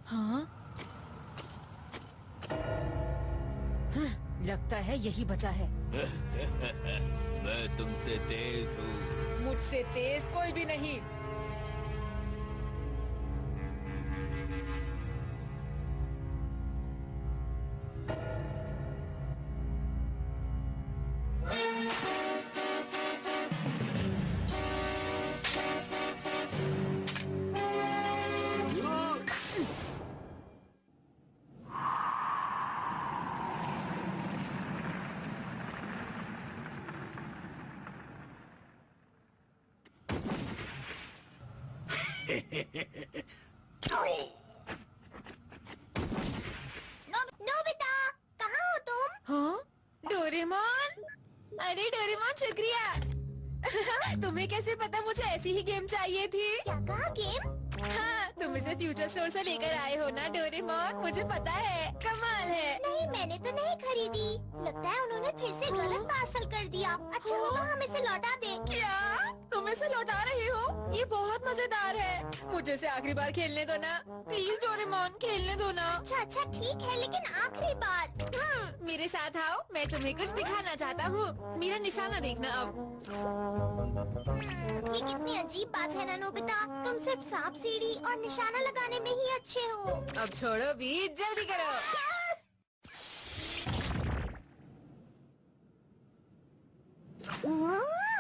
हाँ? लगता है यही बचा है। मैं तुमसे तेज हूँ। मुझसे तेज कोई भी नहीं। नोबिता, कहाँ हो तुम? हाँ? डोरेमोन? अरे डोरेमोन, शुक्रिया। तुम्हें कैसे पता मुझे ऐसी ही गेम चाहिए थी? क्या कहा गेम? हाँ, तुम इसे फ्यूचर स्टोर से लेकर आए हो ना डोरेमोन, मुझे पता है। कमाल है। नहीं, मैंने तो नहीं खरीदी। लगता है उन्होंने फिर से गलत पार्सल कर दिया। अच्छा होगा हम इसे लौटा दें। क्या तुम इसे लौटा रही हो? ये बहुत मजेदार है। मुझे इसे आखिरी बार खेलने दो ना, प्लीज डोरेमोन, खेलने दो ना। अच्छा ठीक है, लेकिन आखिरी बार। मेरे साथ आओ, मैं तुम्हें कुछ दिखाना चाहता हूँ। मेरा निशाना देखना अब। ये कितनी अजीब बात है ना नोबिता, तुम सिर्फ सांप सीढ़ी और निशाना लगाने में ही अच्छे हो। अब छोड़ो भी, जल्दी करो।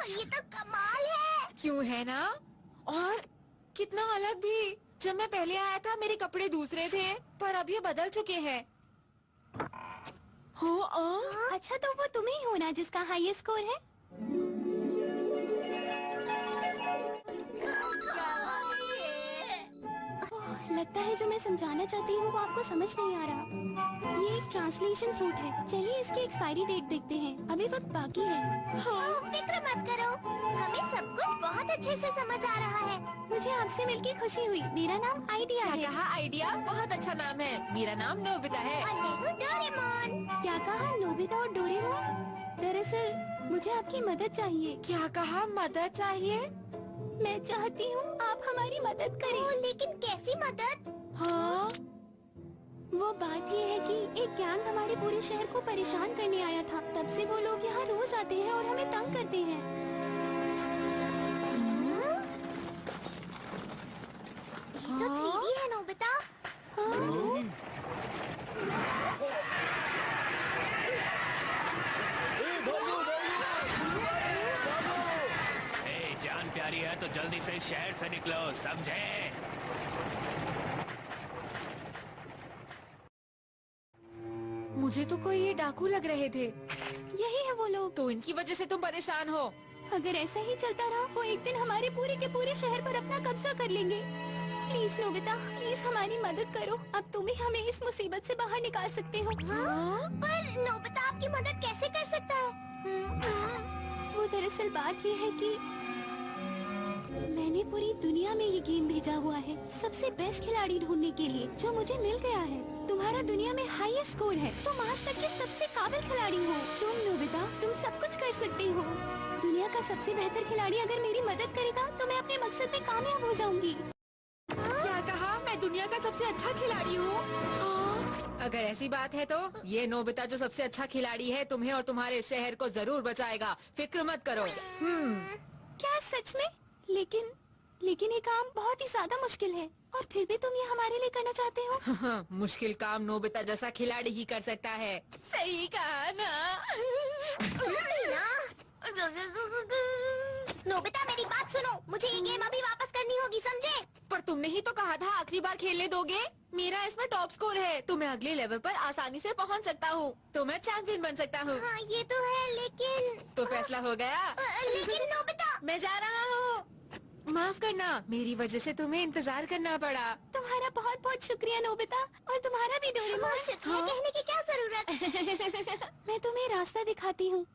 ये तो कमाल है। क्यों है ना? और कितना अलग भी। जब मैं पहले आया था मेरे कपड़े दूसरे थे, पर अब ये बदल चुके हैं। हो अच्छा तो वो तुम्हें ही होना जिसका हाईएस्ट स्कोर है। लगता है जो मैं समझाना चाहती हूँ वो आपको समझ नहीं आ रहा। ये एक ट्रांसलेशन फ्रूट है। चलिए इसकी एक्सपायरी डेट देखते हैं, अभी वक्त बाकी है। फिक्र मत करो, हमें सब कुछ बहुत अच्छे से समझ आ रहा है। मुझे आपसे मिलके खुशी हुई। मेरा नाम आइडिया है। क्या कहा? आइडिया बहुत अच्छा नाम है। मेरा नाम नोबिता है। और मैं हूँ डोरेमोन। क्या कहा? नोबिता और डोरेमोन? दरअसल मुझे आपकी मदद चाहिए। क्या कहा? मदद चाहिए? मैं चाहती हूँ आप हमारी मदद करें। लेकिन कैसी मदद? हाँ? वो बात ये है कि एक गैंग हमारे पूरे शहर को परेशान करने आया था। तब से वो लोग यहाँ रोज आते हैं और हमें तंग करते हैं। ये तो 3D है नोबिता। जान प्यारी है तो जल्दी से शहर से निकलो, समझे? मुझे तो कोई ये डाकू लग रहे थे। यही है वो लोग। तो इनकी वजह से तुम परेशान हो? अगर ऐसा ही चलता रहा वो एक दिन हमारे पूरे के पूरे शहर पर अपना कब्जा कर लेंगे। प्लीज नोबिता, प्लीज हमारी मदद करो। अब तुम ही हमें इस मुसीबत से बाहर निकाल सकते हो। पर नोबिता आपकी मदद कैसे कर सकता है? वो दरअसल बात ये है कि मैंने पूरी दुनिया में ये गेम भेजा हुआ है सबसे बेस्ट खिलाड़ी ढूंढने के लिए, जो मुझे मिल गया है। तुम्हारा दुनिया में हाईएस्ट स्कोर है। तुम आज तक के सबसे काबिल खिलाड़ी हो। तुम नोबिता, तुम सब कुछ कर सकती हो। दुनिया का सबसे बेहतर खिलाड़ी अगर मेरी मदद करेगा तो मैं अपने मकसद में कामयाब हो जाऊंगी। क्या कहा? मैं दुनिया का सबसे अच्छा खिलाड़ी हूँ? हाँ? अगर ऐसी बात है तो ये नोबिता जो सबसे अच्छा खिलाड़ी है तुम्हें और तुम्हारे शहर को जरूर बचाएगा, फिक्र मत करो। क्या सच में? लेकिन ये काम बहुत ही ज्यादा मुश्किल है और फिर भी तुम ये हमारे लिए करना चाहते हो? मुश्किल काम नोबिता जैसा खिलाड़ी ही कर सकता है। सही कहा ना? नोबिता मेरी बात सुनो, मुझे ये गेम अभी वापस करनी होगी, समझे? पर तुमने ही तो कहा था आखिरी बार खेलने दोगे। मेरा इसमें टॉप स्कोर है, तो मैं अगले लेवल पर आसानी से पहुंच सकता हूँ, तो मैं चैंपियन बन सकता हूँ। हाँ ये तो है, लेकिन तो फैसला हो गया? लेकिन नोबिता, मैं जा रहा हूँ। माफ करना, मेरी वजह से तुम्हें इंतजार करना पड़ा। तुम्हारा बहुत बहुत शुक्रिया नोबिता, और तुम्हारा भी डोरेमोन। शुक्रिया कहने की क्या जरूरत? मैं तुम्हें रास्ता दिखाती हूँ।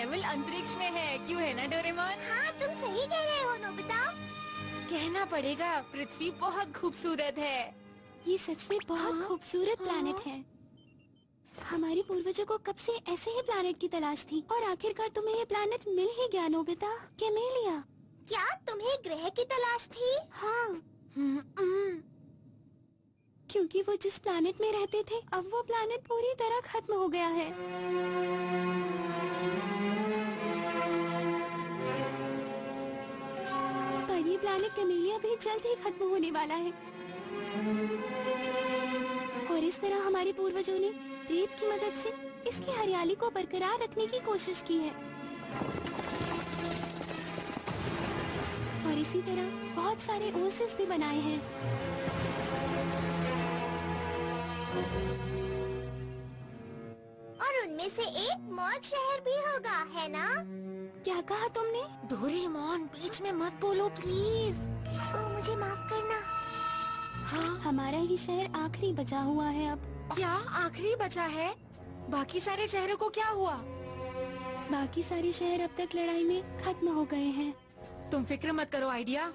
केवल अंतरिक्ष में है, क्यों है ना डोरेमोन? हाँ, तुम सही कह रहे हो नोबिता। कहना पड़ेगा, पृथ्वी बहुत खूबसूरत है। ये सच में बहुत खूबसूरत प्लैनेट है। हमारे पूर्वजों को कब से ऐसे ही प्लैनेट की तलाश थी और आखिरकार तुम्हें ये प्लैनेट मिल ही गया नोबिता। कैमेलिया, क्या तुम्हें ग्रह की तलाश थी? हाँ, क्योंकि वो जिस प्लैनेट में रहते थे, अब वो प्लैनेट पूरी तरह खत्म हो गया है। पर ये प्लैनेट कैमेलिया भी जल्द ही खत्म होने वाला है। और इस तरह हमारे पूर्वजों ने रेत की मदद से इसकी हरियाली को बरकरार रखने की कोशिश की है। और इसी तरह बहुत सारे ओएसिस भी बनाए हैं। और उनमें से एक मॉर्ग शहर भी होगा, है ना? क्या कहा तुमने? डोरेमोन, बीच में मत बोलो प्लीज। मुझे माफ करना। हाँ, हमारा ही शहर आखिरी बचा हुआ है अब। क्या आखिरी बचा है? बाकी सारे शहरों को क्या हुआ? बाकी सारे शहर अब तक लड़ाई में खत्म हो गए हैं। तुम फिक्र मत करो आइडिया।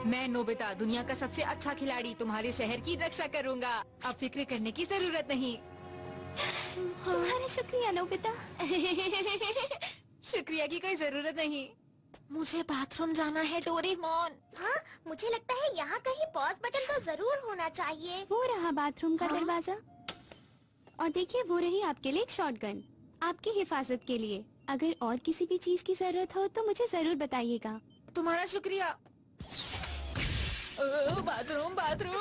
मैं नोबिता, दुनिया का सबसे अच्छा खिलाड़ी, तुम्हारे शहर की रक्षा करूंगा। अब फिक्र करने की जरूरत नहीं। तुम्हारा शुक्रिया नोबिता। शुक्रिया की कोई जरूरत नहीं। मुझे बाथरूम जाना है डोरेमोन। हाँ, मुझे लगता है यहाँ कहीं पॉज बटन तो जरूर होना चाहिए। वो रहा बाथरूम का दरवाजा। और देखिए, वो रही आपके लिए एक शॉटगन, आपकी हिफाजत के लिए। अगर और किसी भी चीज की जरूरत हो तो मुझे जरूर बताइएगा। तुम्हारा शुक्रिया। Bathroom bathroom.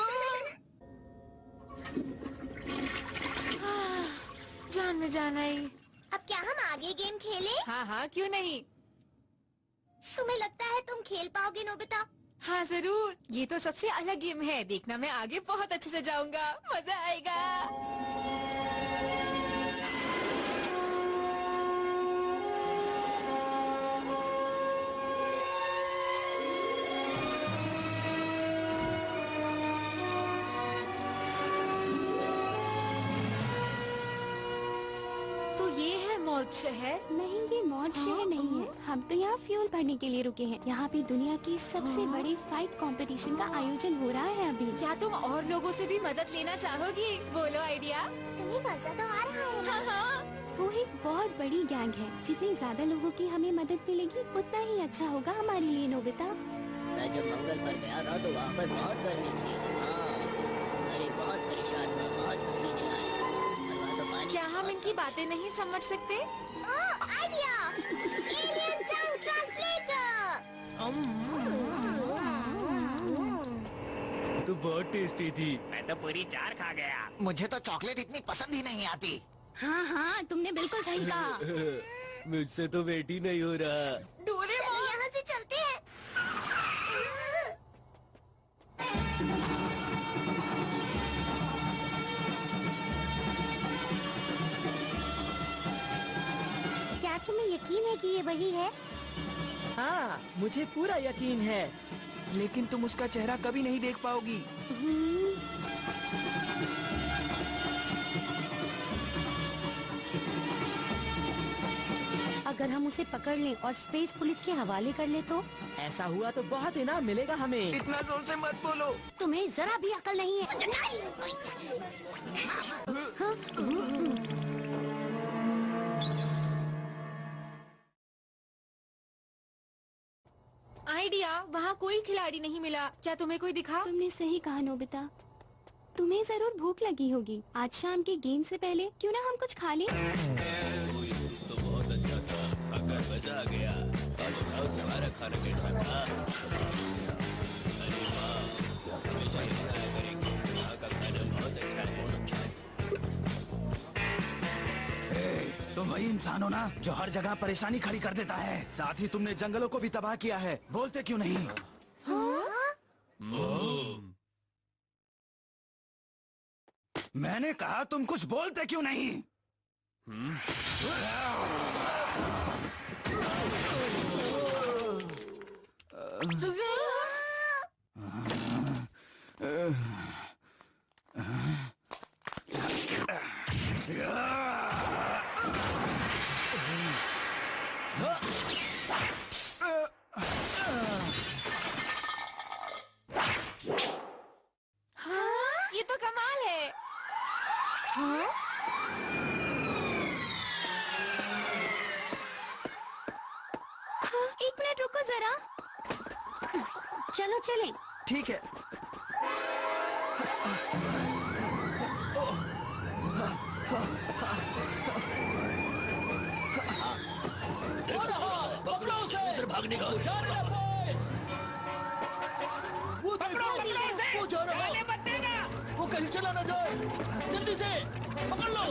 जान में जाना ही। अब क्या हम आगे गेम खेलें? हाँ हाँ, क्यों नहीं। तुम्हें लगता है तुम खेल पाओगे नोबिता? हाँ जरूर, ये तो सबसे अलग गेम है। देखना, मैं आगे बहुत अच्छे से जाऊंगा, मजा आएगा। तो ये है मॉर्ग शहर? नहीं, ये मॉर्ग शहर नहीं है। हम तो यहाँ फ्यूल भरने के लिए रुके हैं। यहाँ पे दुनिया की सबसे बड़ी फाइट कंपटीशन का आयोजन हो रहा है अभी। क्या तुम और लोगों से भी मदद लेना चाहोगी? बोलो आइडिया। तुम्हें मजा तो आ रहा है? हाँ हाँ। वो एक बहुत बड़ी गैंग है। जितनी ज्यादा लोगों की हमें मदद मिलेगी, उतना ही अच्छा होगा हमारे लिए नोबिता। मैं जब मंगल पर गया था तो वहाँ पर बहुत गर्मी थी। हाँ, अरे बहुत परेशान था, बहुत पसीने आए। और वहाँ तो पानी क्या हम इनकी बातें नहीं समझ सकते? आइडिया! एलियन टंग ट्रांसलेटर! तो बहुत टेस्टी थी। मैं तो पूरी 4 खा गया। मुझे तो चॉकलेट इतनी पसंद ही नहीं आती। हाँ हाँ, तुमने बिल्कुल सही कहा। मुझसे तो वेट ही नहीं हो रहा। डोरेमोन, यहाँ से चलते हैं। क्या तुम्हें यकीन है कि ये वही है? हाँ, मुझे पूरा यकीन है। लेकिन तुम उसका चेहरा कभी नहीं देख पाओगी। अगर हम उसे पकड़ लें और स्पेस पुलिस के हवाले कर ले तो? ऐसा हुआ तो बहुत इनाम मिलेगा हमें। इतना जोर से मत बोलो। तुम्हें जरा भी अकल नहीं है। हाँ? आइडिया, वहाँ कोई खिलाड़ी नहीं मिला। क्या तुम्हें कोई दिखा? तुमने सही कहा नोबिता। तुम्हें जरूर भूख लगी होगी। आज शाम के गेम से पहले क्यों ना हम कुछ खा लें? तो बहुत अच्छा था, खाकर मजा आ गया। आज तुम्हारा खाना कैसा था? अरे वाह, हमेशा ही खाया करेंगे। यहाँ का खाना बहुत अच्छा है। तुम वही इंसान हो ना जो हर जगह परेशानी खड़ी कर देता है। साथ ही तुमने जंगलों को भी तबाह किया है। बोलते क्यों नहीं? मैंने कहा तुम कुछ बोलते क्यों नहीं? कमाल है। हाँ? हाँ, एक मिनट रुको जरा। चलो चले। ठीक है। उधर भागने का होशियार रहो। वो जा रहा है। वो कहीं चला ना जाए। जल्दी से पकड़ लो।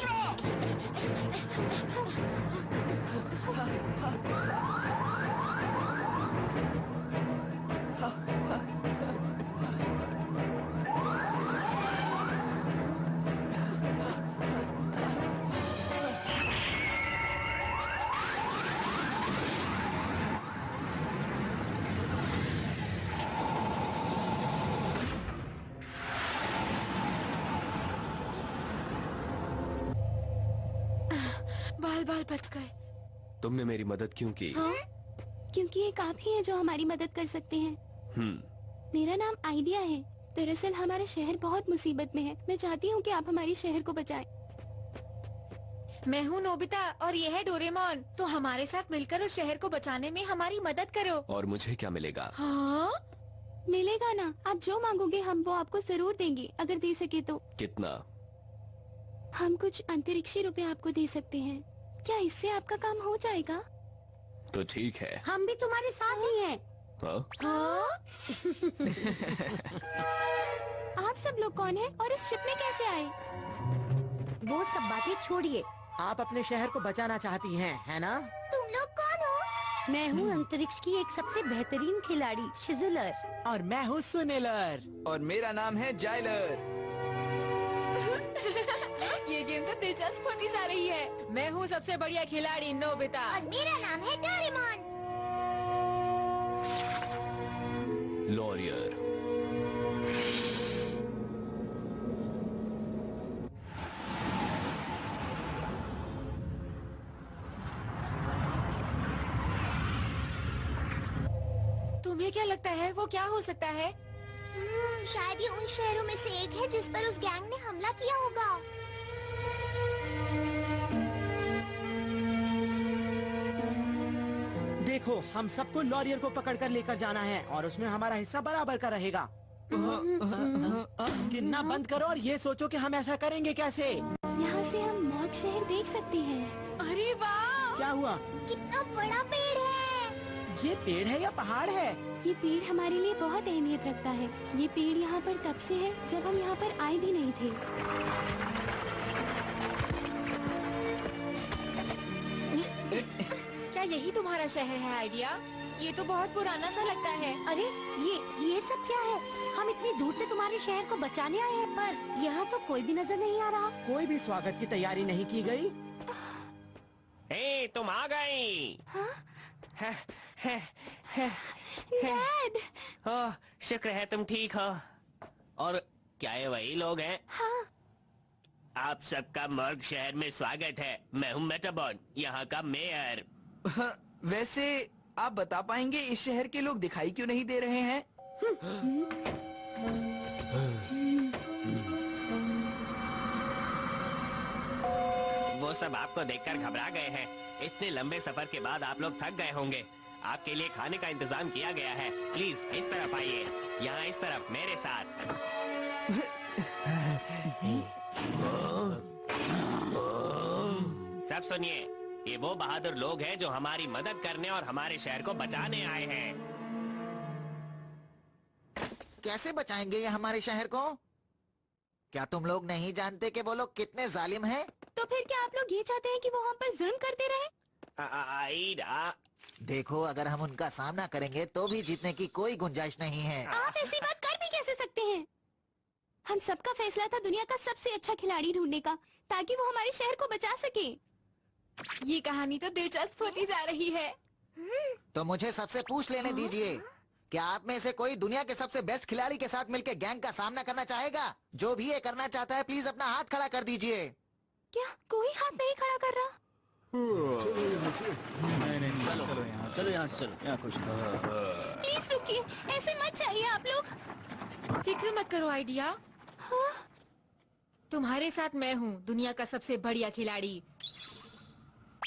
बाल बाल बच गए। तुमने मेरी मदद क्यों की? हाँ? क्योंकि एक आप ही है जो हमारी मदद कर सकते हैं। मेरा नाम आइडिया है। दरअसल हमारा शहर बहुत मुसीबत में है। मैं चाहती हूँ कि आप हमारे शहर को बचाएं। मैं हूँ नोबिता और ये है डोरेमोन। तो हमारे साथ मिलकर उस शहर को बचाने में हमारी मदद करो। और मुझे क्या मिलेगा? हाँ? मिलेगा ना, आप जो मांगोगे हम वो आपको जरूर देंगे, अगर दे सके तो। कितना? हम कुछ अंतरिक्षी रुपए आपको दे सकते हैं। क्या इससे आपका काम हो जाएगा? तो ठीक है। हम भी तुम्हारे साथ ही हैं। हाँ? हाँ? आप सब लोग कौन हैं और इस शिप में कैसे आए? वो सब बातें छोड़िए। आप अपने शहर को बचाना चाहती हैं, है ना? तुम लोग कौन हो? मैं हूँ अंतरिक्ष की एक सबसे बेहतरीन खिलाड़ी शिजुलर। और मैं हूँ सुनेलर। और मेरा नाम है जाइलर। ये गेम तो दिलचस्प होती जा रही है। मैं हूँ सबसे बढ़िया खिलाड़ी नोबिता। और मेरा नाम है डोरेमोन। लॉरियर। तुम्हें क्या लगता है वो क्या हो सकता है? शायद ये उन शहरों में से एक है जिस पर उस गैंग ने हमला किया होगा। देखो, हम सबको लॉरियर को पकड़कर लेकर जाना है और उसमें हमारा हिस्सा बराबर का रहेगा। गिनना बंद करो और ये सोचो कि हम ऐसा करेंगे कैसे। यहाँ से हम मॉग शहर देख सकते हैं। अरे वाह! क्या हुआ? कितना बड़ा पेड़ है। ये पेड़ है या पहाड़ है? ये पेड़ हमारे लिए बहुत अहमियत रखता है। ये पेड़ यहाँ पर तब से है जब हम यहाँ पर आए भी नहीं थे। क्या यही तुम्हारा शहर है आइडिया? ये तो बहुत पुराना सा लगता है। अरे ये सब क्या है? हम इतनी दूर से तुम्हारे शहर को बचाने आए हैं, पर यहाँ तो कोई भी नजर नहीं आ रहा। कोई भी स्वागत की तैयारी नहीं की गई। हे, तुम आ गई। डैड! ओह, शुक्र है तुम ठीक हो। और क्या ये वही लोग हैं? हाँ। आप सबका मॉर्ग शहर में स्वागत है। मैं हूँ मेटाबॉन, यहाँ का मेयर। वैसे आप बता पाएंगे इस शहर के लोग दिखाई क्यों नहीं दे रहे हैं? वो सब आपको देखकर घबरा गए हैं। इतने लंबे सफर के बाद आप लोग थक गए होंगे। आपके लिए खाने का इंतजाम किया गया है। प्लीज इस तरफ आइए, यहाँ इस तरफ मेरे साथ। सब सुनिए, ये वो बहादुर लोग हैं जो हमारी मदद करने और हमारे शहर को बचाने आए हैं। कैसे बचाएंगे ये हमारे शहर को? क्या तुम लोग नहीं जानते कि वो लोग कितने जालिम हैं? तो फिर क्या आप लोग ये चाहते हैं कि वो हम पर जुल्म करते रहे? आइडा, देखो, अगर हम उनका सामना करेंगे तो भी जीतने की कोई गुंजाइश नहीं है। आप ऐसी बात कर भी कैसे सकते हैं? हम सबका फैसला था दुनिया का सबसे अच्छा खिलाड़ी ढूंढने का, ताकि वो हमारे शहर को बचा सके। ये कहानी तो दिलचस्प होती जा रही है। तो मुझे सबसे पूछ लेने दीजिए, क्या आप में से कोई दुनिया के सबसे बेस्ट खिलाड़ी के साथ मिलकर गैंग का सामना करना चाहेगा? जो भी ये करना चाहता है प्लीज अपना हाथ खड़ा कर दीजिए। क्या कोई हाथ नहीं खड़ा कर रहा? चलो यहाँ से चलो। प्लीज रुकिए, ऐसे मत चाहिए आप लोग। फिक्र मत करो आइडिया। हाँ? तुम्हारे साथ मैं हूँ, दुनिया का सबसे बढ़िया खिलाड़ी।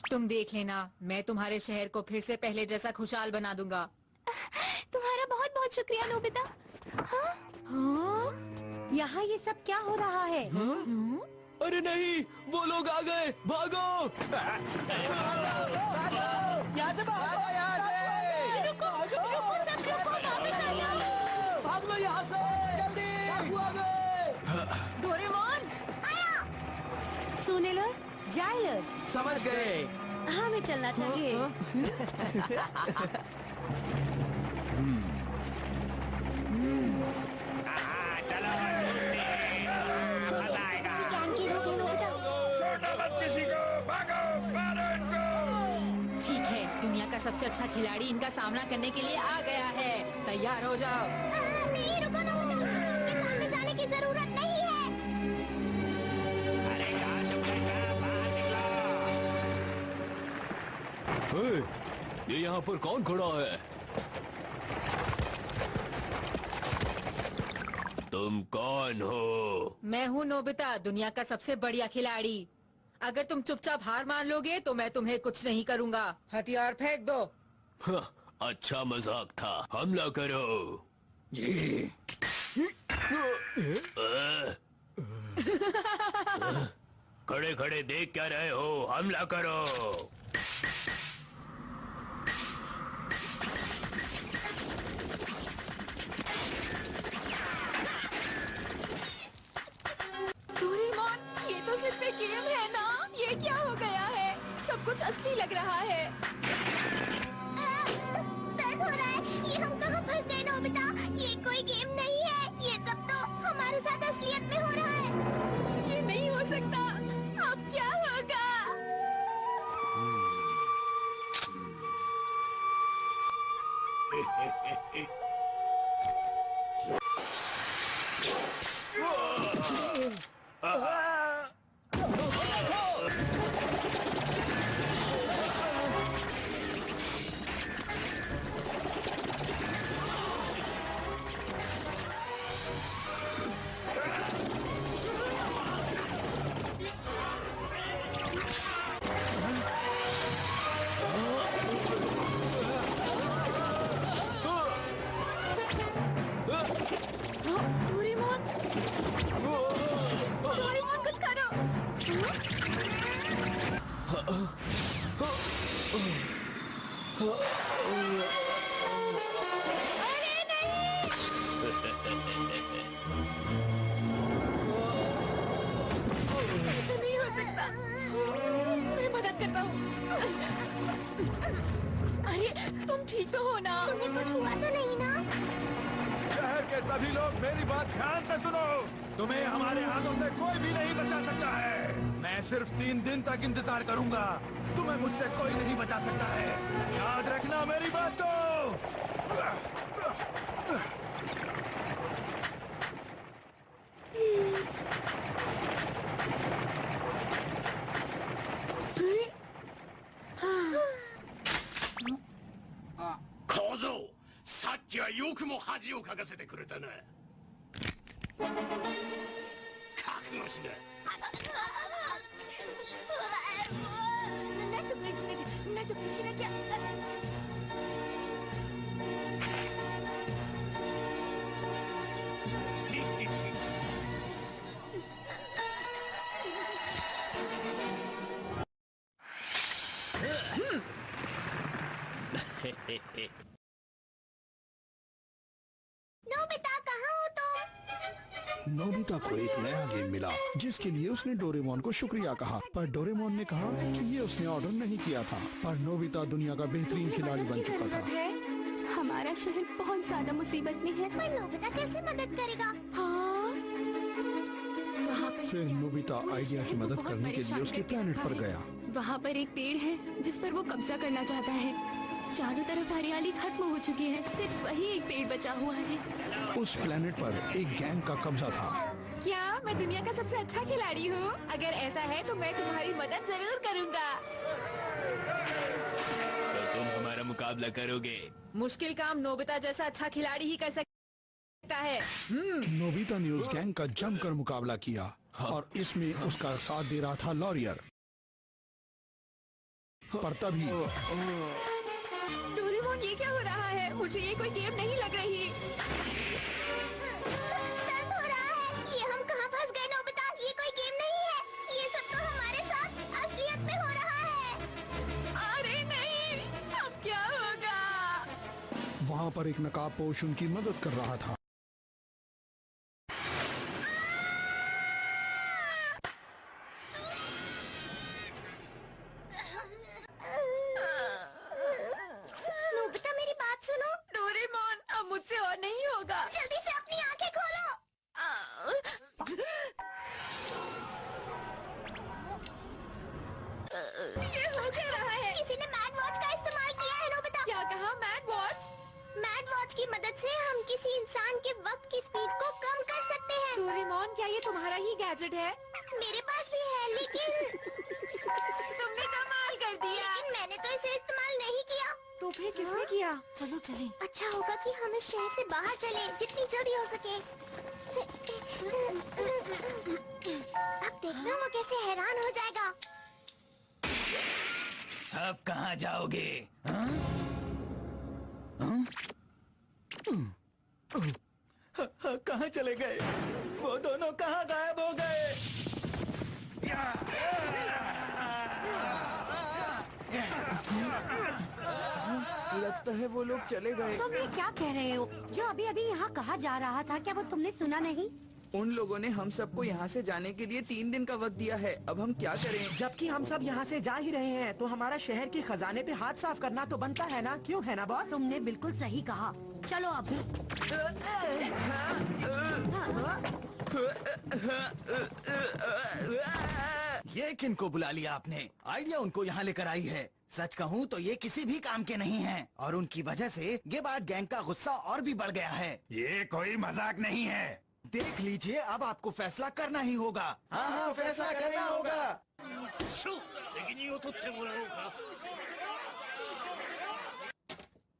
तुम देख लेना, मैं तुम्हारे शहर को फिर से पहले जैसा खुशहाल बना दूंगा। तुम्हारा बहुत बहुत शुक्रिया नोबिता। हाँ? यहाँ ये सब क्या हो रहा है? अरे नहीं, वो लोग आ गए, भागो! यहाँ से भागो, यहाँ से रुको रुको, सब रुको, वापस आ जाओ। भाग लो यहाँ से जल्दी। डोरेमोन, सुने लो, जाए लो, समझ गए। हमें चलना चाहिए। ठीक है, दुनिया का सबसे अच्छा खिलाड़ी इनका सामना करने के लिए आ गया है। तैयार हो जाओ। नहीं रुको नोबिता, ये सामने जाने की जरूरत नहीं है। ये यहाँ पर कौन खड़ा है? तुम कौन हो? मैं हूँ नोबिता, दुनिया का सबसे बढ़िया खिलाड़ी। अगर तुम चुपचाप हार मान लोगे तो मैं तुम्हें कुछ नहीं करूँगा। हथियार फेंक दो। अच्छा मजाक था, हमला करो। जी। खड़े खड़े देख क्या रहे हो, हमला करो। डोरेमोन, ये तो सिर्फ एक गेम है ना? ये क्या हो गया है? सब कुछ असली लग रहा है। दर्द हो रहा है, ये हम कहाँ फंस गए नोबिता? ये कोई गेम नहीं है, ये सब तो हमारे साथ असलियत में हो रहा है। ये नहीं हो सकता। अब क्या होगा? डोरेमोन, डोरेमोन कुछ करो। अरे नहीं! ऐसा नहीं हो सकता। मैं मदद करता हूँ। अरे तुम ठीक तो हो ना? तुम्हें कुछ हुआ तो नहीं ना? शहर के सभी लोग मेरी बात ध्यान से सुनो। तुम्हें हमारे हाथों से कोई भी नहीं बचा सकता है। मैं सिर्फ 3 दिन तक इंतजार करूंगा। तुम्हें मुझसे कोई नहीं बचा सकता है। याद रखना मेरी बात को।小僧、さっきはよくも恥をかかせてくれたな。覚悟しな。なんとかしなきゃ、なんとかしなきゃ。नोबिता कहाँ हो तुम? नोबिता को एक नया गेम मिला जिसके लिए उसने डोरेमोन को शुक्रिया कहा, पर डोरेमोन ने कहा कि ये उसने ऑर्डर नहीं किया था। पर नोबिता दुनिया का बेहतरीन खिलाड़ी बन चुका था। हमारा शहर बहुत ज्यादा मुसीबत में है, पर नोबिता कैसे मदद करेगा? हाँ? वहाँ पर फिर नोबिता आइडिया की मदद करने के लिए उसके प्लेनेट पर गया। वहाँ पर एक पेड़ है जिस पर वो कब्जा करना चाहता है। चारों तरफ हरियाली खत्म हो चुकी है, सिर्फ वही एक पेड़ बचा हुआ है। उस प्लेनेट पर एक गैंग का कब्जा था। क्या मैं दुनिया का सबसे अच्छा खिलाड़ी हूँ? अगर ऐसा है तो मैं तुम्हारी मदद जरूर करूँगा। तो तुम हमारा मुकाबला करोगे? मुश्किल काम नोबिता जैसा अच्छा खिलाड़ी ही कर सकता है। नोबिता ने उस गैंग का जमकर मुकाबला किया। और इसमें उसका साथ दे रहा था लॉरियर। पर तभी डोरेमोन, ये क्या हो रहा है? मुझे ये कोई गेम नहीं लग रही। दर्द हो रहा है। ये हम कहाँ फंस गए नोबिता? ये कोई गेम नहीं है। ये सब तो हमारे साथ असलियत में हो रहा है। अरे नहीं, अब क्या होगा? वहाँ पर एक नकाबपोश उनकी मदद कर रहा था। नोबिता, मेरी बात सुनो। डोरेमोन, अब मुझसे और नहीं होगा। जल्दी से अपनी आंखें खोलो। ये हो क्या रहा है? किसी ने मैड वॉच का इस्तेमाल किया है नोबिता। क्या कहा? Mad watch? मैड वॉच की मदद से हम किसी इंसान के वक्त की स्पीड को कम कर सकते हैं। डोरेमोन, क्या ये तुम्हारा ही गैजेट है? मेरे पास भी है, लेकिन तुमने कमाल कर दिया। मैंने तो इसे इस्तेमाल नहीं किया। तो फिर किसने किया? चलो चलें। अच्छा होगा कि हम इस शहर से बाहर चलें, जितनी जल्दी हो सके। अब देखना वो कैसे हैरान हो जाएगा। अब कहाँ जाओगे? कहाँ चले गए? वो दोनों कहाँ गायब हो गए? लगता है वो लोग चले गए। तुम ये क्या कह रहे हो? जो अभी अभी यहाँ कहा जा रहा था, क्या वो तुमने सुना नहीं? उन लोगों ने हम सबको यहाँ से जाने के लिए 3 दिन का वक्त दिया है। अब हम क्या करें? जबकि हम सब यहाँ से जा ही रहे हैं, तो हमारा शहर के खजाने पे हाथ साफ करना तो बनता है ना? क्यों है ना बॉस? तुमने बिल्कुल सही कहा। चलो अब। ये किनको बुला लिया आपने? आइडिया उनको यहाँ लेकर आई है। सच कहूँ तो ये किसी भी काम के नहीं हैं और उनकी वजह से गेबार्ड गैंग का गुस्सा और भी बढ़ गया है। ये कोई मजाक नहीं है। देख लीजिए, अब आपको फैसला करना ही होगा। हाँ हाँ, फैसला करना होगा। 責任を取ってもらおうか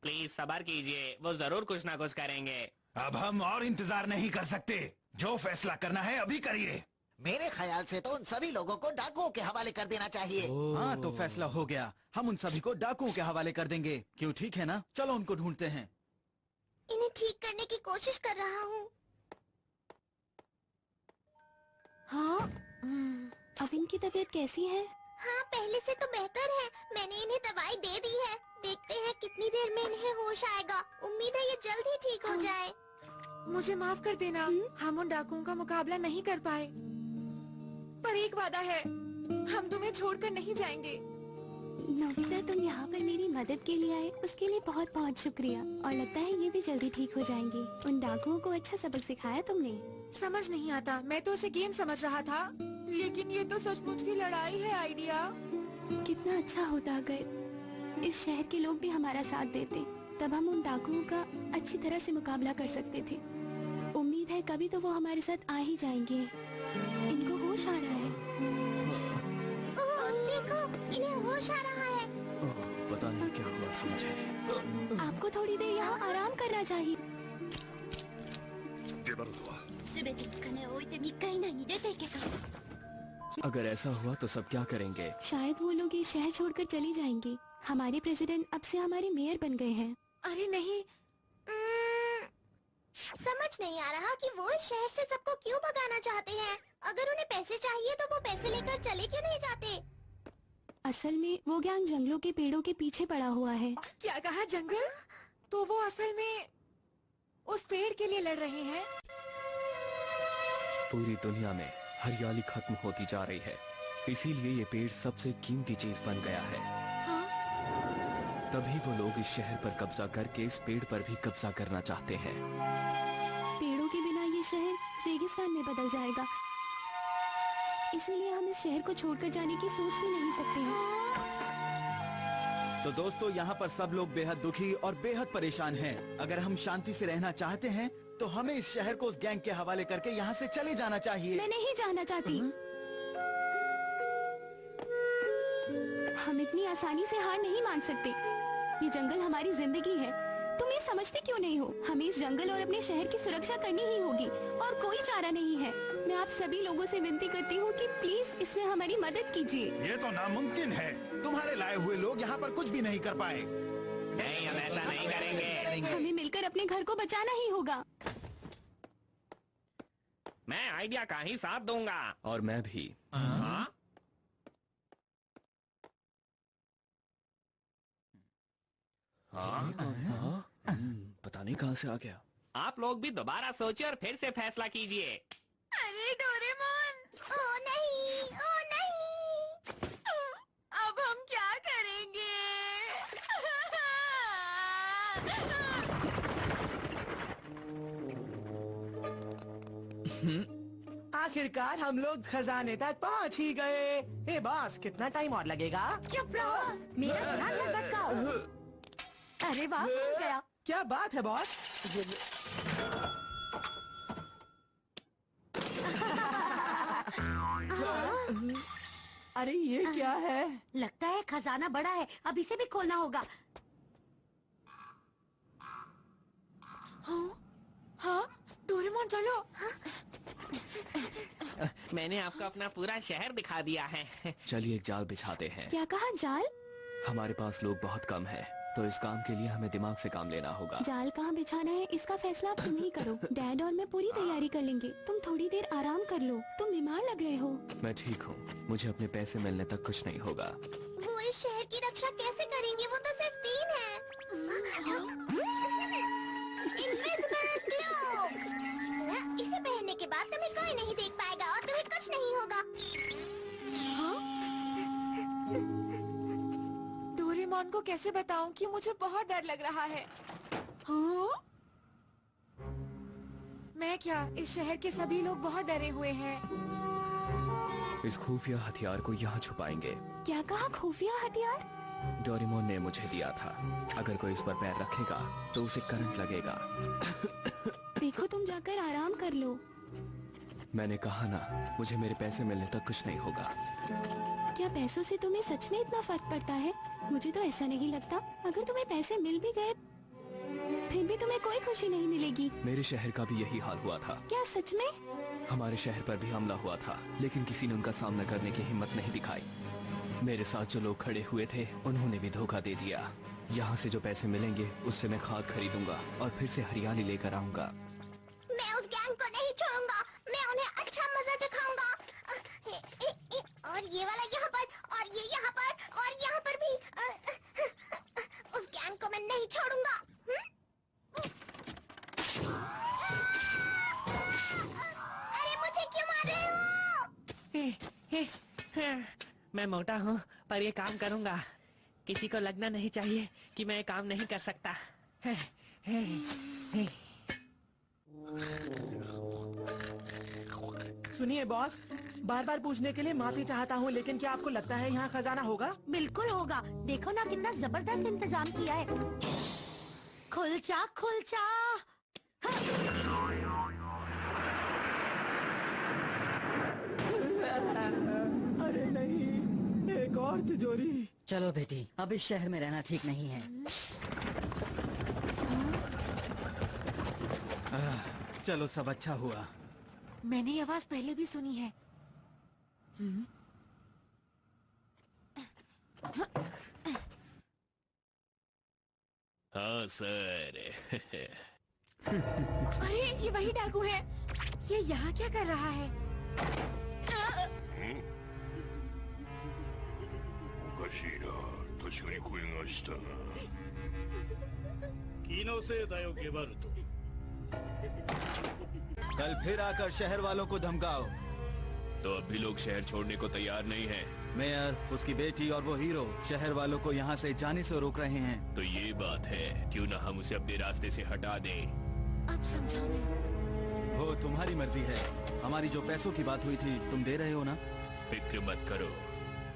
प्लीज सब्र कीजिए, वो जरूर कुछ ना कुछ करेंगे। अब हम और इंतजार नहीं कर सकते। जो फैसला करना है अभी करिए। मेरे ख्याल से तो उन सभी लोगों को डाकुओं के हवाले कर देना चाहिए। हाँ, तो फैसला हो गया। हम उन सभी को डाकुओं के हवाले कर देंगे। क्यों, ठीक है ना? चलो उनको ढूंढते हैं। इन्हें ठीक करने की कोशिश कर रहा हूँ। हाँ, अब इनकी तबीयत कैसी है? हाँ, पहले से तो बेहतर है। मैंने इन्हें दवाई दे दी है। देखते हैं कितनी देर में इन्हें होश आएगा। उम्मीद है ये जल्द ही ठीक हो जाए। मुझे माफ कर देना, हम उन डाकुओं का मुकाबला नहीं कर पाए, पर एक वादा है, हम तुम्हें छोड़कर नहीं जाएंगे। नोबिता, तुम यहाँ पर मेरी मदद के लिए आए, उसके लिए बहुत बहुत शुक्रिया। और लगता है ये भी जल्दी ठीक हो जाएंगे। उन डाकुओं को अच्छा सबक सिखाया तुमने। समझ नहीं आता, मैं तो उसे गेम समझ रहा था, लेकिन ये तो सचमुच की लड़ाई है। आइडिया कितना अच्छा होता अगर इस शहर के लोग भी हमारा साथ देते, तब हम उन डाकुओं का अच्छी तरह से मुकाबला कर सकते थे। उम्मीद है कभी तो वो हमारे साथ आ ही जाएंगे। इनको होश आ रहा है। देखो, इन्हें होश आ रहा है। पता नहीं क्या हुआ था मुझे। आपको थोड़ी देर यहाँ आराम करना चाहिए। ゲバルトは 全ての金を置いて3日以内に出ていけと。 अगर ऐसा हुआ तो सब क्या करेंगे? शायद वो लोग ये शहर छोड़कर चली जाएंगे। हमारे प्रेसिडेंट अब से हमारे मेयर बन गए हैं। अरे नहीं, समझ नहीं आ रहा कि वो इस शहर से सबको क्यों भगाना चाहते हैं। अगर उन्हें पैसे चाहिए तो वो पैसे लेकर चले क्यों नहीं जाते? असल में वो गैंग जंगलों के पेड़ों के पीछे पड़ा हुआ है। क्या कहा? जंगल? तो वो असल में उस पेड़ के लिए लड़ रहे हैं। पूरी दुनिया में हरियाली खत्म होती जा रही है, इसीलिए ये पेड़ सबसे कीमती चीज बन गया है। हाँ? तभी वो लोग इस शहर पर कब्जा करके इस पेड़ पर भी कब्जा करना चाहते हैं। पेड़ों के बिना ये शहर रेगिस्तान में बदल जाएगा, इसलिए हम इस शहर को छोड़कर जाने की सोच भी नहीं सकते हैं। तो दोस्तों, यहाँ पर सब लोग बेहद दुखी और बेहद परेशान हैं। अगर हम शांति से रहना चाहते हैं तो हमें इस शहर को उस गैंग के हवाले करके यहाँ से चले जाना चाहिए। मैं नहीं जाना चाहती। हम इतनी आसानी से हार नहीं मान सकते। ये जंगल हमारी जिंदगी है। तुम ये समझते क्यों नहीं हो? हमें इस जंगल और अपने शहर की सुरक्षा करनी ही होगी और कोई चारा नहीं है। मैं आप सभी लोगों से विनती करती हूँ कि प्लीज इसमें हमारी मदद कीजिए। ये तो नामुमकिन है। तुम्हारे लाए हुए लोग यहाँ पर कुछ भी नहीं कर पाए। नहीं, हम ऐसा नहीं करेंगे। हमें मिलकर अपने घर को बचाना ही होगा। मैं आइडिया का ही साथ दूंगा। और मैं भी। हाँ? पता नहीं कहाँ से आ गया। आप लोग भी दोबारा सोचिए और फिर से फैसला कीजिए। अरे डोरेमोन, ओ नहीं, ओ नहीं। अब हम क्या करेंगे? आखिरकार हम लोग खजाने तक पहुंच ही गए। ए बॉस, कितना टाइम और लगेगा? चुप रहो, मेरा ध्यान मत भटकाओ। अरे वाह, खुल गया। क्या बात है बॉस? अरे ये क्या है? लगता है खजाना बड़ा है, अब इसे भी खोलना होगा। हाँ, डोरेमोन चलो। मैंने आपको अपना पूरा शहर दिखा दिया है। चलिए एक जाल बिछाते हैं। क्या कहा? जाल? हमारे पास लोग बहुत कम हैं, तो इस काम के लिए हमें दिमाग से काम लेना होगा। जाल कहाँ बिछाना है इसका फैसला अब तुम ही करो। डैड और मैं पूरी तैयारी कर लेंगे। तुम थोड़ी देर आराम कर लो, तुम बीमार लग रहे हो। मैं ठीक हूँ, मुझे अपने पैसे मिलने तक कुछ नहीं होगा। वो इस शहर की रक्षा कैसे करेंगे? वो तो सिर्फ 3 है। Invisible cloak. इसे पहनने के बाद तुम्हें कोई नहीं देख पाएगा और तुम्हें कुछ नहीं होगा। डोरेमोन को कैसे बताऊं कि मुझे बहुत डर लग रहा है? हाँ? मैं क्या, इस शहर के सभी लोग बहुत डरे हुए हैं। इस खुफिया हथियार को यहाँ छुपाएंगे। क्या कहा? खुफिया हथियार? डोरेमोन ने मुझे दिया था। अगर कोई इस पर पैर रखेगा तो उसे करंट लगेगा। देखो, तुम जाकर आराम कर लो। मैंने कहा ना, मुझे मेरे पैसे मिलने तक कुछ नहीं होगा। क्या पैसों से तुम्हें सच में इतना फर्क पड़ता है? मुझे तो ऐसा नहीं लगता। अगर तुम्हें पैसे मिल भी गए फिर भी तुम्हें कोई खुशी नहीं मिलेगी। मेरे शहर का भी यही हाल हुआ था। क्या सच में? हमारे शहर पर भी हमला हुआ था, लेकिन किसी ने उनका सामना करने की हिम्मत नहीं दिखाई। मेरे साथ जो लोग खड़े हुए थे उन्होंने भी धोखा दे दिया। यहाँ से जो पैसे मिलेंगे उससे मैं खाद खरीदूंगा और फिर से हरियाली लेकर आऊंगा। मैं उस गैंग को नहीं छोड़ूंगा। मैं उन्हें अच्छा मजा चखाऊंगा। और ये वाला यहाँ पर, और ये यहाँ पर, और यहाँ पर भी। उस गैंग को मैं नहीं छोड़ूंगा। अरे मुझे क्यों मार रहे हो? मैं मोटा हूँ पर ये काम करूँगा। किसी को लगना नहीं चाहिए कि मैं काम नहीं कर सकता। सुनिए बॉस, बार बार पूछने के लिए माफी चाहता हूँ, लेकिन क्या आपको लगता है यहाँ खजाना होगा? बिल्कुल होगा। देखो ना कितना जबरदस्त इंतजाम किया है। खुलचा खुलचा। अरे नहीं, एक और तिजोरी। चलो बेटी, अब इस शहर में रहना ठीक नहीं है। चलो, सब अच्छा हुआ। मैंने ये आवाज पहले भी सुनी है। हाँ सर। अरे ये वही डाकू है। ये यहाँ क्या कर रहा है? おかしいな。確かに声がしたが。気のせいだよ、ゲバルト。कल फिर आकर शहर वालों को धमकाओ। तो अब भी लोग शहर छोड़ने को तैयार नहीं हैं। मेयर, उसकी बेटी और वो हीरो शहर वालों को यहाँ से जाने से रोक रहे हैं। तो ये बात है, क्यों ना हम उसे अपने रास्ते से हटा दें। अब समझा मैं। वो तुम्हारी मर्जी है। हमारी जो पैसों की बात हुई थी, तुम दे रहे हो ना? फिक्र मत करो,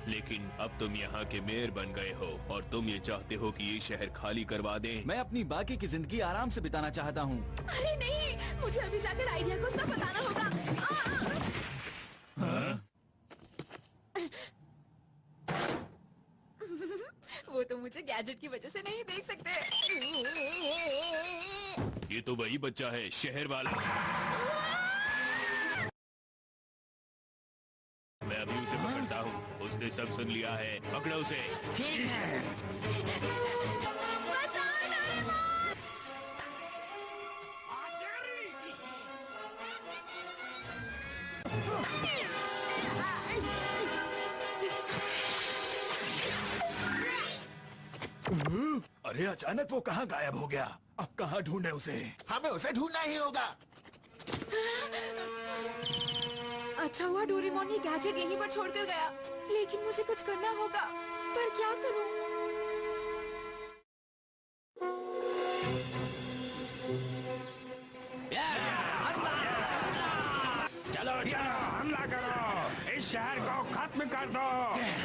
लेकिन अब तुम यहाँ के मेयर बन गए हो और तुम ये चाहते हो कि ये शहर खाली करवा दें। मैं अपनी बाकी की जिंदगी आराम से बिताना चाहता हूँ। अरे नहीं, मुझे अभी जाकर आइडिया को सब बताना होगा। वो तो मुझे गैजेट की वजह से नहीं देख सकते। ये तो वही बच्चा है, शहर वाला। उसने सब सुन लिया है, पकड़ो उसे। ठीक है। अरे अचानक वो कहाँ गायब हो गया? अब कहाँ ढूंढे उसे? हमें उसे ढूंढना ही होगा। अच्छा हुआ डोरेमोन ये गैजेट यहीं पर छोड़कर गया, लेकिन मुझे कुछ करना होगा, पर क्या करूं? चलो चलो हमला करो, इस शहर को खत्म कर दो,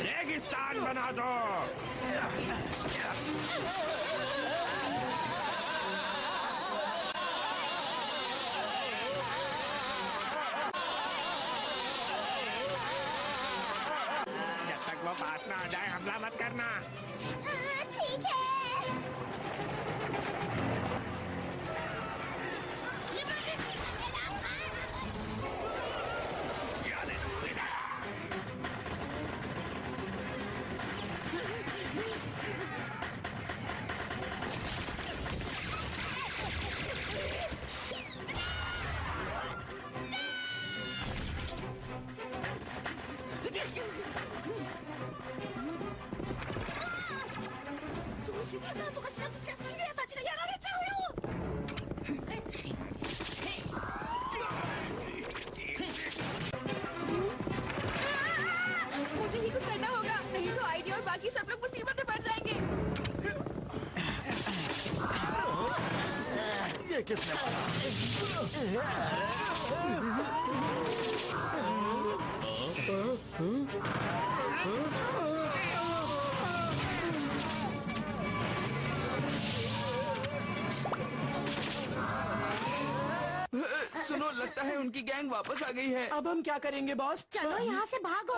रेगिस्तान बना दो। जब तक वो पास ना आ जाए हमला मत करना। ठीक है।なんとかしなくちゃ。リレアたちがやられちゃうよ。मुझे ही कुछ करना होगा, नहीं तो आईडी और बाकी सब लोग मुसीबत में पड़ जाएंगे। ये किसने सुनो, लगता है उनकी गैंग वापस आ गई है। अब हम क्या करेंगे बॉस? चलो यहाँ से भागो।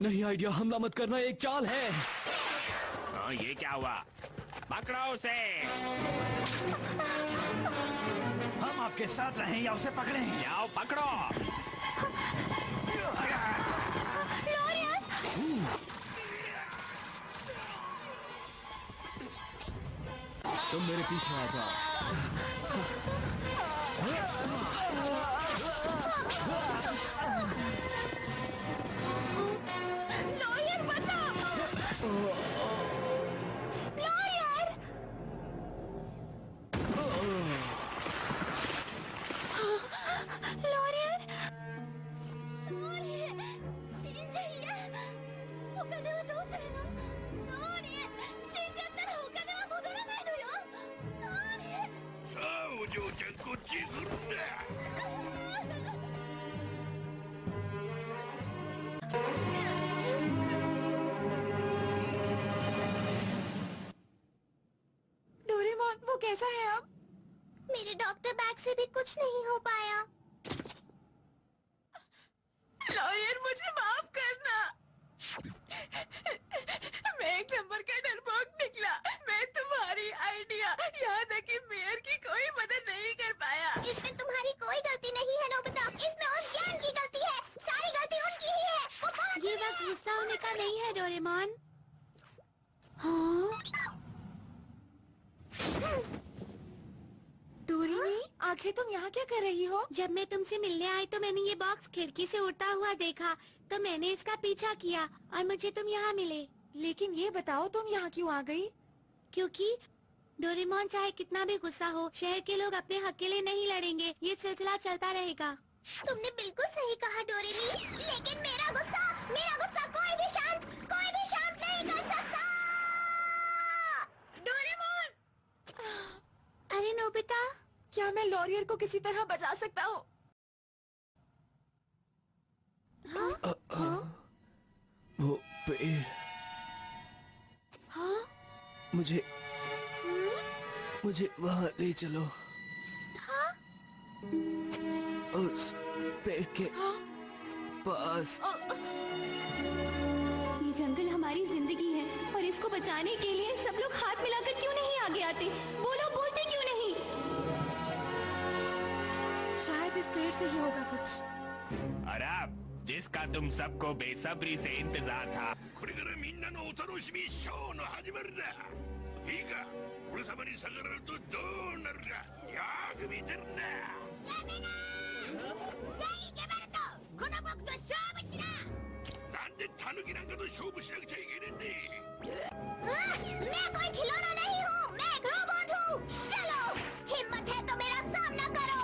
नहीं आइडिया, हमला मत करना, एक चाल है। हाँ ये क्या हुआ? पकड़ो उसे। हम आपके साथ रहें या उसे पकड़ें? जाओ पकड़ो। तुम मेरे पीछे आ जाओ। लॉरियर बचाओ। लॉरियर। लॉरियर। लॉरियर。死んじゃいや。お金はどうするの？ローリエ、死んじゃったらお金は戻らないのよ。ローリエ。さあお嬢ちゃんこっちへ来るんだ。डोरेमोन वो कैसा है अब? मेरे डॉक्टर बैग से भी कुछ नहीं हो पाया। लॉयर मुझे माफ करना। मैं एक नंबर का डरपोक निकला। मैं तुम्हारी आइडिया, यहाँ तक कि मेयर की कोई मदद नहीं कर पाया। इसमें तुम्हारी कोई गलती नहीं है नोबिता, इसमें उस ज्ञान की गलती है। सारी गलती उनकी ही है। वो बहुत ये वक्त गुस्सा होने का नहीं है डोरेमोन। डोरेमी, आखिर तुम यहाँ क्या कर रही हो? जब मैं तुमसे मिलने आई तो मैंने ये बॉक्स खिड़की से उड़ता हुआ देखा, तो मैंने इसका पीछा किया और मुझे तुम यहाँ मिले। लेकिन ये बताओ तुम यहाँ क्यों आ गई? क्योंकि डोरेमोन चाहे कितना भी गुस्सा हो, शहर के लोग अपने हक के लिए नहीं लड़ेंगे। ये सिलसिला चलता रहेगा। तुमने बिल्कुल सही कहा डोरेमी, लेकिन मेरा गुस्सा कोई भी शांत नहीं कर सकता। डोरेमोन! अरे नोबिता, क्या मैं लॉरियर को किसी तरह बचा सकता हूँ? वो पेड़। हाँ? मुझे वहाँ ले चलो। उस पेड़ के पास। ये जंगल हमारी जिंदगी है और इसको बचाने के लिए सब सब लोग हाथ मिलाकर क्यों नहीं आगे आते? बोलो, बोलते क्यों नहीं? शायद इस पेड़ से ही होगा कुछ। अरब, जिसका तुम सबको बेसब्री से इंतजार था। これからみんなのお楽しみショーの始まりだ。いいか、俺様に逆らうとどうなるかよく見てるんだ。やめなー！全員ゲバルト、この僕と勝負しな。なんでタヌキなんかと勝負しなくちゃいけねえんだ。मैं कोई खिलौना नहीं हूँ, मैं एक रोबोट हूँ। चलो, हिम्मत है तो मेरा सामना करो।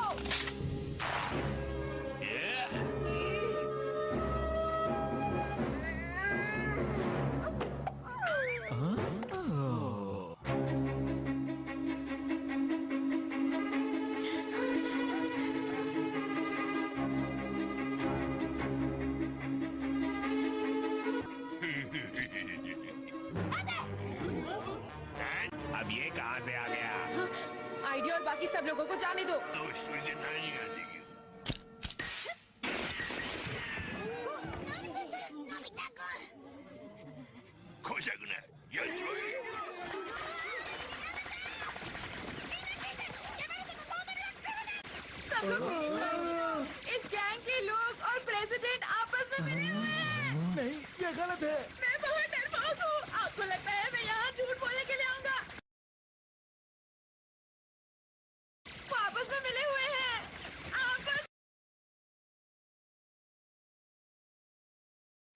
अब ये कहाँ से आ गया? आइडिया और बाकी सब लोगों को जाने दो। こしゃくな、やっちまえ。सब लोग, इस गैंग के लोग और प्रेसिडेंट आपस में मिले हुए हैं। नहीं, ये गलत है। मैं बहुत डरपोक हूँ। आपको लगता है मैं यहाँ झूठ बोलने के लिए आऊंगा? वो आपस में मिले हुए हैं। आपस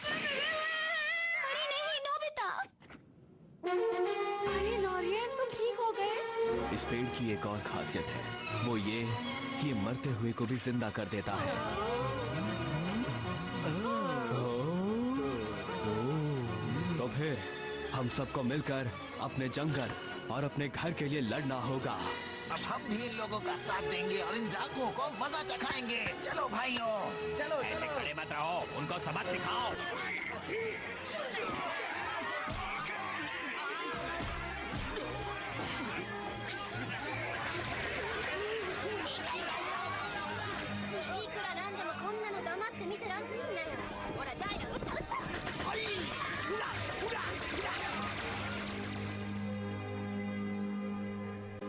में मिले हुए हैं। अरे नहीं, नोबिता। अरे लॉरियन, तुम ठीक हो गए? इस पेड़ की एक और खासियत है, वो ये कि ये मरते हुए को भी जिंदा कर देता है। तो फिर हम सबको मिलकर अपने जंगल और अपने घर के लिए लड़ना होगा। अब हम भी इन लोगों का साथ देंगे और इन डाकुओं को मजा चखाएंगे। चलो भाइयों, चलो ऐसे चलो। खड़े मत रहो, उनको सबक सिखाओ।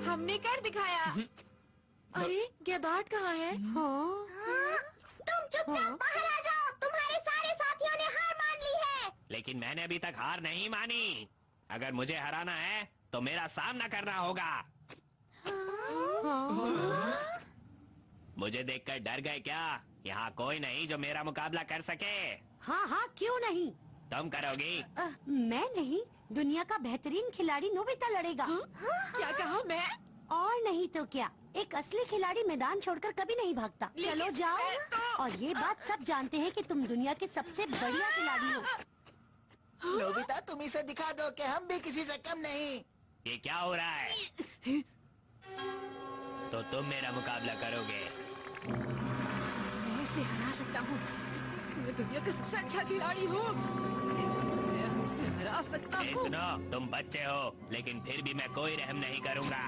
हमने कर दिखाया। अरे गेबार्ड कहाँ है? तुम चुपचाप बाहर आ जाओ। तुम्हारे सारे साथियों ने हार मान ली है। लेकिन मैंने अभी तक हार नहीं मानी। अगर मुझे हराना है तो मेरा सामना करना होगा। मुझे देखकर डर गए क्या? यहाँ कोई नहीं जो मेरा मुकाबला कर सके। हाँ हाँ, क्यों नहीं? तुम करोगी? मैं नहीं, दुनिया का बेहतरीन खिलाड़ी नोबिता लड़ेगा। क्या कहा? मैं? और नहीं तो क्या, एक असली खिलाड़ी मैदान छोड़कर कभी नहीं भागता। लेकिन चलो जाओ। मैं तो- और ये बात सब जानते हैं कि तुम दुनिया के सबसे बढ़िया खिलाड़ी हो। नोबिता, तुम इसे दिखा दो कि हम भी किसी से कम नहीं। ये क्या हो रहा है? तो तुम मेरा मुकाबला करोगे? मैं इसे हरा सकता हूँ। मैं दुनिया का सबसे अच्छा खिलाड़ी हूँ। मैं उसे हरा सकता ए हूँ। सुनो, तुम बच्चे हो, लेकिन फिर भी मैं कोई रहम नहीं करूँगा।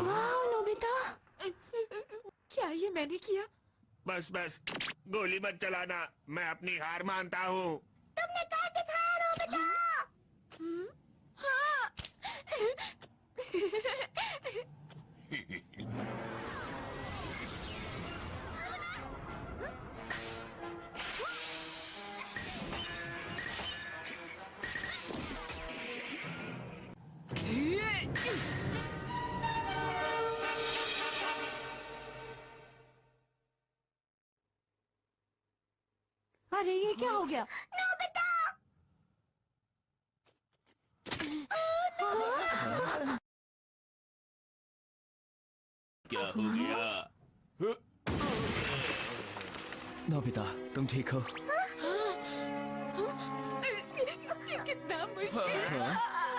वाह नोबिता। क्या ये मैंने किया? बस बस, गोली मत चलाना, मैं अपनी हार मानता हूँ। तुमने कर दिखाया नोबिता। हाँ। अरे ये क्या हो गया? नोबिता। क्या हो गया? नोबिता, तुम ठीक हो? कितना मुश्किल।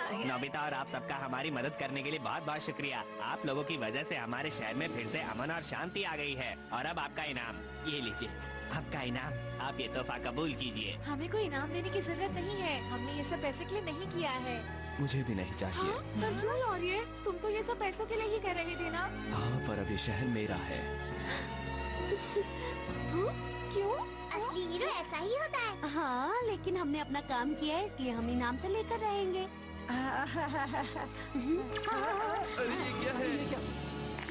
नोबिता और आप सबका हमारी मदद करने के लिए बहुत बहुत शुक्रिया। आप लोगों की वजह से हमारे शहर में फिर से अमन और शांति आ गई है। और अब आपका इनाम, ये लीजिए आपका इनाम। आप ये तोहफा कबूल कीजिए। हमें कोई इनाम देने की जरूरत नहीं है। हमने ये सब पैसे के लिए नहीं किया है। मुझे भी नहीं चाहिए। हाँ? पर क्यों लॉरिए? तुम तो ये सब पैसों के लिए ही कर रहे थे ना? हाँ, पर अब ये शहर मेरा है। हाँ? क्यों? असली हीरो ऐसा ही होता है। हाँ, लेकिन हमने अपना काम किया है, इसलिए हम इनाम तो लेकर रहेंगे। अरे ये क्या है?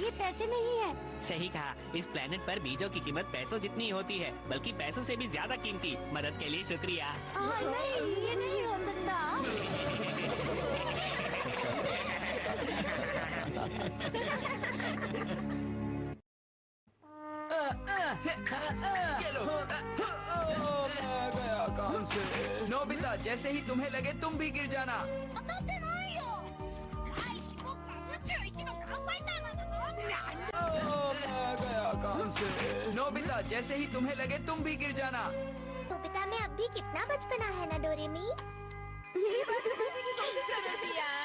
ये पैसे नहीं है। सही कहा। इस प्लेनेट पर बीजों की कीमत पैसों जितनी होती है, बल्कि पैसों से भी ज्यादा कीमती। मदद के लिए शुक्रिया। नहीं, ये नहीं हो सकता। ये लो। मैं गया काम से। नोबिता, जैसे ही तुम्हें लगे तुम भी गिर जाना। मैं गया काम से। नोबिता, जैसे ही तुम्हें लगे तुम भी गिर जाना। नोबिता में अब भी कितना बचपना है ना डोरेमी। कोशिश करो जी यार।